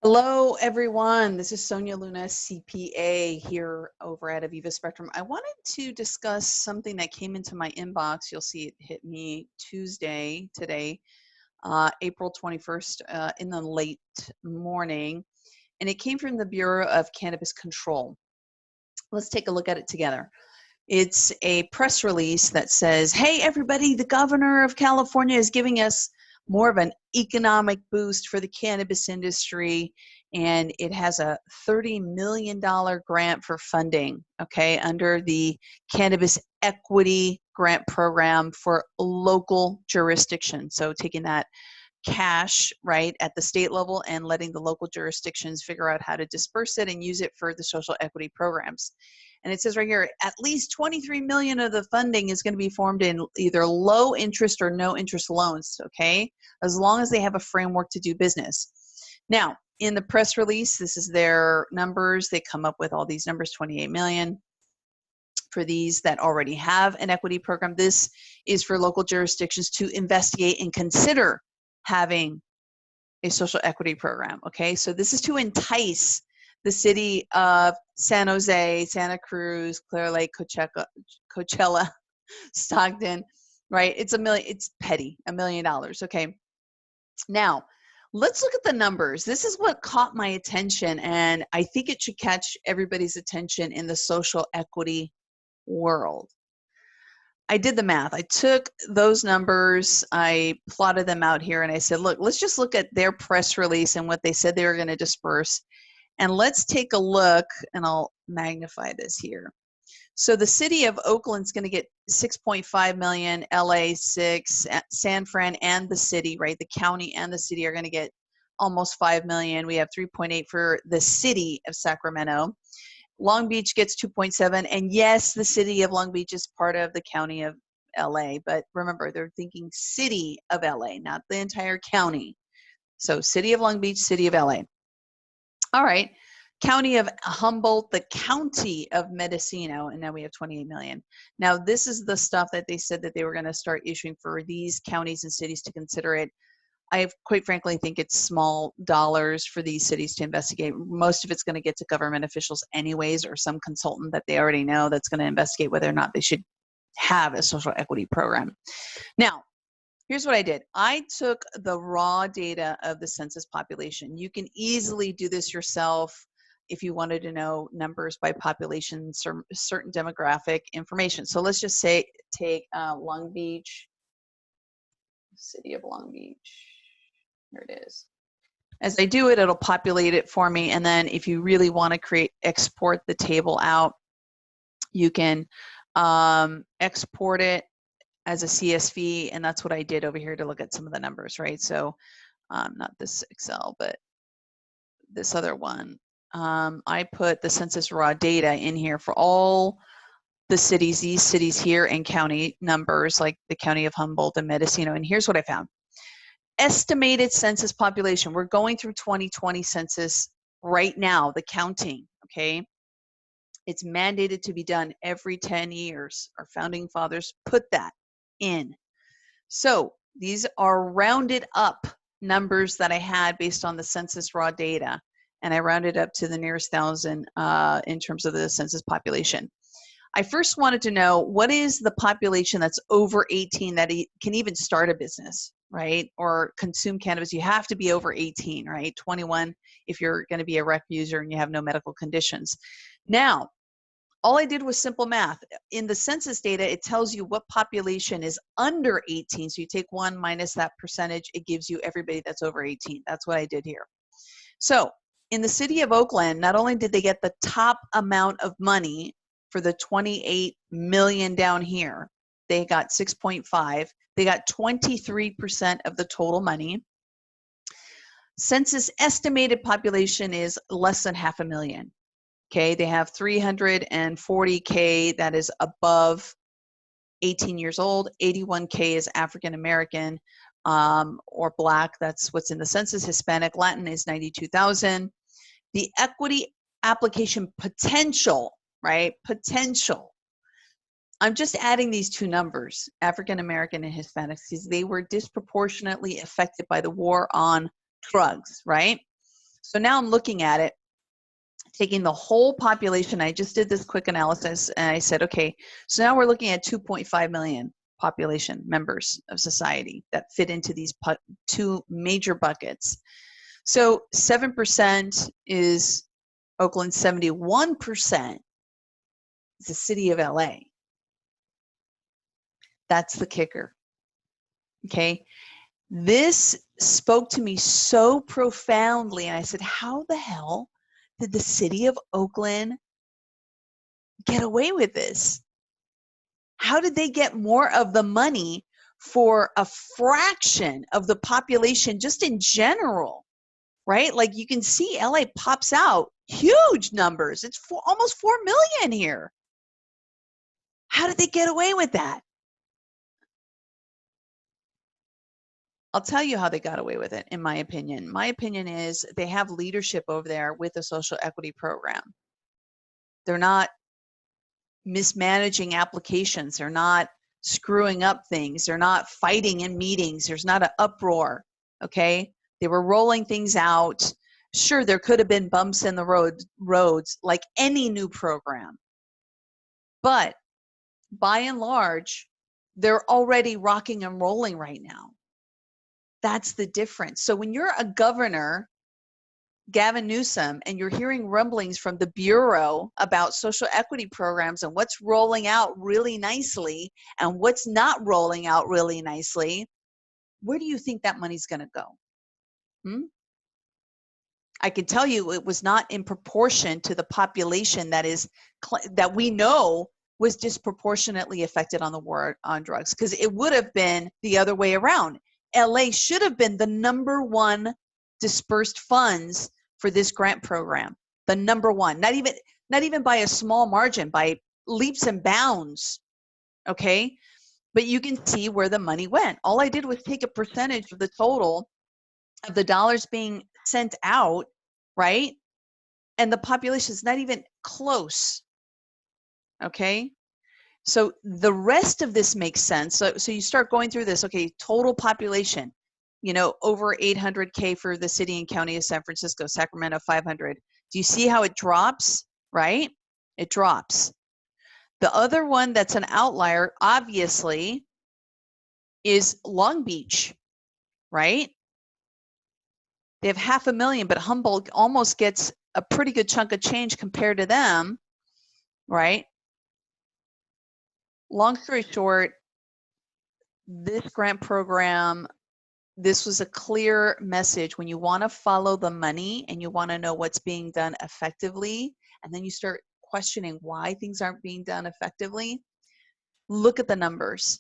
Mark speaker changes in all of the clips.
Speaker 1: Hello, everyone. This is Sonia Luna, CPA, here over at Aviva Spectrum. I wanted to discuss something that came into my inbox. You'll see it hit me Tuesday today, April 21st, in the late morning, and it came from the Bureau of Cannabis Control. Let's take a look at it together. It's a press release that says, hey, everybody, the governor of California is giving us more of an economic boost for the cannabis industry, and it has a $30 million grant for funding, okay, under the Cannabis Equity Grant Program for local jurisdictions. So taking that cash, right, at the state level and letting the local jurisdictions figure out how to disperse it and use it for the social equity programs. And it says right here, at least 23 million of the funding is going to be formed in either low interest or no interest loans, okay, as long as they have a framework to do business. Now, in the press release, this is their numbers. They come up with all these numbers, 28 million for these that already have an equity program. This is for local jurisdictions to investigate and consider having a social equity program, okay? So this is to entice the city of San Jose, Santa Cruz, Clear Lake, Coachella, Stockton, right? It's petty, $1 million, okay? Now, let's look at the numbers. This is what caught my attention, and I think it should catch everybody's attention in the social equity world. I did the math. I took those numbers, I plotted them out here, and I said, look, let's just look at their press release and what they said they were going to disperse. And let's take a look, and I'll magnify this here. So the city of Oakland's going to get 6.5 million, LA 6, San Fran and the city, right? The county and the city are going to get almost 5 million. We have 3.8 for the city of Sacramento. Long Beach gets 2.7, and yes, the city of Long Beach is part of the county of LA, but remember, they're thinking city of LA, not the entire county. So city of Long Beach, city of LA. All right, county of Humboldt, the county of Mendocino, and now we have 28 million. Now, this is the stuff that they said that they were going to start issuing for these counties and cities to consider it. I quite frankly think it's small dollars for these cities to investigate. Most of it's going to get to government officials anyways, or some consultant that they already know that's going to investigate whether or not they should have a social equity program. Now, here's what I did. I took the raw data of the census population. You can easily do this yourself if you wanted to know numbers by population, certain demographic information. So let's just say, take Long Beach, city of Long Beach. Here it is. As I do it, it'll populate it for me. And then if you really want to export the table out, you can export it as a CSV. And that's what I did over here to look at some of the numbers, right? So not this Excel, but this other one. I put the census raw data in here for all the cities, these cities here, and county numbers, like the county of Humboldt and Mendocino. And here's what I found. Estimated census population. We're going through 2020 census right now, the counting, okay? It's mandated to be done every 10 years. Our founding fathers put that in. So these are rounded up numbers that I had based on the census raw data, and I rounded up to the nearest thousand in terms of the census population. I first wanted to know, what is the population that's over 18 that can even start a business, right? Or consume cannabis? You have to be over 18, right? 21 if you're going to be a rec user and you have no medical conditions. Now, all I did was simple math. In the census data, it tells you what population is under 18. So you take 1 minus that percentage, it gives you everybody that's over 18. That's what I did here. So in the city of Oakland, not only did they get the top amount of money for the 28 million down here, they got 6.5. They got 23% of the total money. Census estimated population is less than 500,000. Okay, they have 340K that is above 18 years old. 81K is African American or Black. That's what's in the census. Hispanic Latin is 92,000. The equity application potential, right? Potential. I'm just adding these two numbers, African American and Hispanics, because they were disproportionately affected by the war on drugs, right? So now I'm looking at it, taking the whole population. I just did this quick analysis and I said, okay, so now we're looking at 2.5 million population members of society that fit into these two major buckets. So 7% is Oakland, 71% is the city of LA. That's the kicker. Okay. This spoke to me so profoundly. And I said, how the hell did the city of Oakland get away with this? How did they get more of the money for a fraction of the population just in general, right? Like you can see LA pops out huge numbers. It's almost 4 million here. How did they get away with that? I'll tell you how they got away with it, in my opinion. My opinion is they have leadership over there with the social equity program. They're not mismanaging applications. They're not screwing up things. They're not fighting in meetings. There's not an uproar, okay? They were rolling things out. Sure, there could have been bumps in the roads like any new program. But by and large, they're already rocking and rolling right now. That's the difference. So when you're a governor, Gavin Newsom, and you're hearing rumblings from the Bureau about social equity programs and what's rolling out really nicely and what's not rolling out really nicely, where do you think that money's going to go? I can tell you it was not in proportion to the population that we know was disproportionately affected on the war on drugs, because it would have been the other way around. LA should have been the #1 dispersed funds for this grant program, the #1, not even by a small margin, by leaps and bounds, okay? But you can see where the money went. All I did was take a percentage of the total of the dollars being sent out, right? And the population is not even close, okay? So the rest of this makes sense. So you start going through this, okay, total population, over 800K for the city and county of San Francisco, Sacramento 500. Do you see how it drops, right? It drops. The other one that's an outlier, obviously, is Long Beach, right? They have 500,000, but Humboldt almost gets a pretty good chunk of change compared to them, right? Long story short, this grant program, this was a clear message. When you want to follow the money and you want to know what's being done effectively, and then you start questioning why things aren't being done effectively, look at the numbers,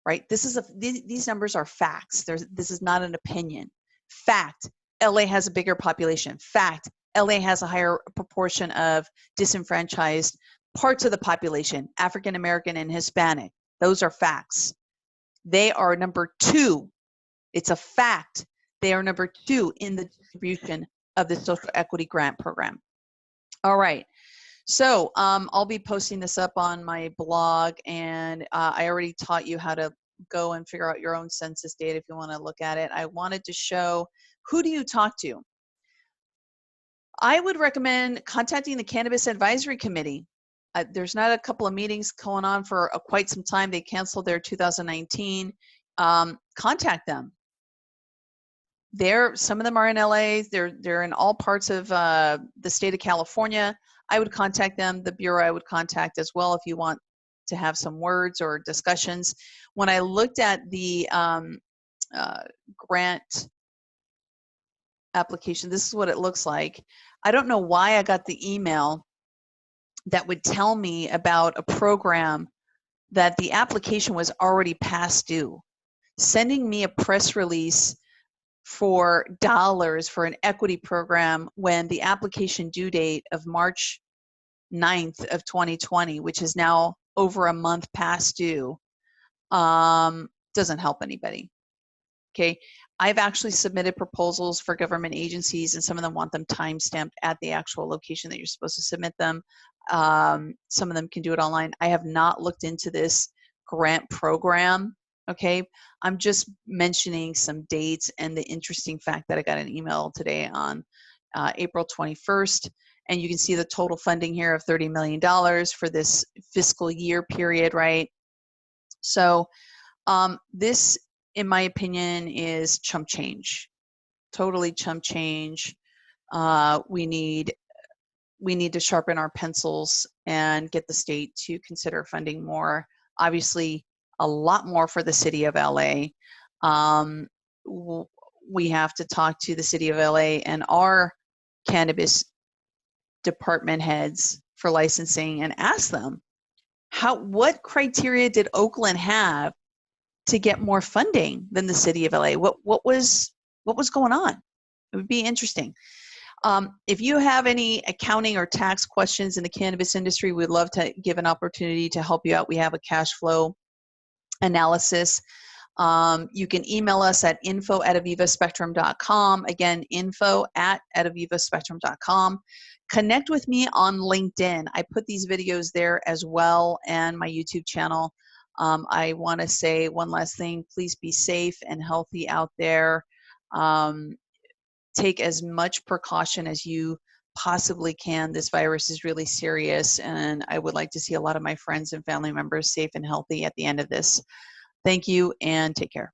Speaker 1: right? These numbers are facts. This is not an opinion. Fact, LA has a bigger population. Fact, LA has a higher proportion of disenfranchised parts of the population, African American and Hispanic. Those are facts. They are #2. It's a fact. They are #2 in the distribution of the social equity grant program. All right. So I'll be posting this up on my blog, and I already taught you how to go and figure out your own census data if you want to look at it. I wanted to show, who do you talk to? I would recommend contacting the Cannabis Advisory Committee. There's not a couple of meetings going on for quite some time. They canceled their 2019. Contact them. Some of them are in LA. They're in all parts of the state of California. I would contact them. The Bureau I would contact as well if you want to have some words or discussions. When I looked at the grant application, this is what it looks like. I don't know why I got the email that would tell me about a program that the application was already past due, sending me a press release for dollars for an equity program when the application due date of March 9th of 2020, which is now over a month past due, doesn't help anybody. Okay, I've actually submitted proposals for government agencies, and some of them want them time-stamped at the actual location that you're supposed to submit them. Some of them can do it online. I have not looked into this grant program, Okay, I'm just mentioning some dates and the interesting fact that I got an email today on April 21st, and you can see the total funding here of $30 million for this fiscal year period, right? So this, in my opinion, is chump change, totally chump change. We need to sharpen our pencils and get the state to consider funding more, obviously a lot more for the city of LA. We have to talk to the city of LA and our cannabis department heads for licensing and ask them, what criteria did Oakland have to get more funding than the city of LA? What was going on? It would be interesting. If you have any accounting or tax questions in the cannabis industry, we'd love to give an opportunity to help you out. We have a cash flow analysis. You can email us at info@avivaspectrum.com. Again, info@avivaspectrum.com. Connect with me on LinkedIn. I put these videos there as well, and my YouTube channel. I want to say one last thing. Please be safe and healthy out there. Take as much precaution as you possibly can. This virus is really serious, and I would like to see a lot of my friends and family members safe and healthy at the end of this. Thank you, and take care.